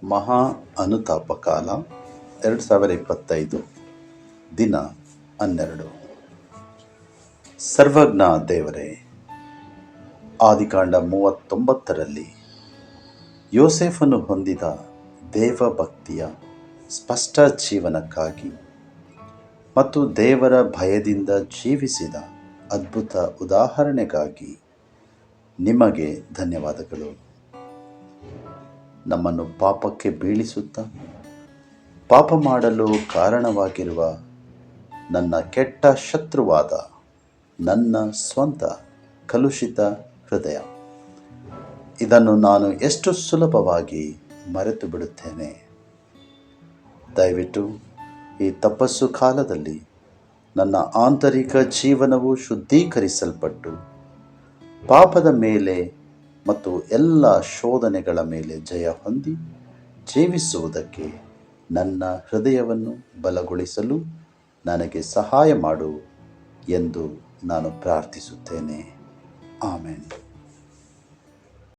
ಮಹಾ ಅನುತಾಪ ಕಾಲ 2025 ದಿನ 12. ಸರ್ವಜ್ಞ ದೇವರೇ, ಆದಿಕಾಂಡ 39ರಲ್ಲಿ ಯೋಸೇಫನು ಹೊಂದಿದ ದೇವಭಕ್ತಿಯ ಸ್ಪಷ್ಟ ಜೀವನಕ್ಕಾಗಿ ಮತ್ತು ದೇವರ ಭಯದಿಂದ ಜೀವಿಸಿದ ಅದ್ಭುತ ಉದಾಹರಣೆಗಾಗಿ ನಿಮಗೆ ಧನ್ಯವಾದಗಳು. ನಮ್ಮನ್ನು ಪಾಪಕ್ಕೆ ಬೀಳಿಸುತ್ತಾ ಪಾಪ ಮಾಡಲು ಕಾರಣವಾಗಿರುವ ನನ್ನ ಕೆಟ್ಟ ಶತ್ರುವಾದ ನನ್ನ ಸ್ವಂತ ಕಲುಷಿತ ಹೃದಯ, ಇದನ್ನು ನಾನು ಎಷ್ಟು ಸುಲಭವಾಗಿ ಮರೆತು ಬಿಡುತ್ತೇನೆ. ದಯವಿಟ್ಟು ಈ ತಪಸ್ಸು ಕಾಲದಲ್ಲಿ ನನ್ನ ಆಂತರಿಕ ಜೀವನವು ಶುದ್ಧೀಕರಿಸಲ್ಪಟ್ಟು ಪಾಪದ ಮೇಲೆ ಮತ್ತು ಎಲ್ಲ ಶೋಧನೆಗಳ ಮೇಲೆ ಜಯ ಹೊಂದಿ ಜೀವಿಸುವುದಕ್ಕೆ ನನ್ನ ಹೃದಯವನ್ನು ಬಲಗೊಳಿಸಲು ನನಗೆ ಸಹಾಯ ಮಾಡು ಎಂದು ನಾನು ಪ್ರಾರ್ಥಿಸುತ್ತೇನೆ. ಆಮೆನ್.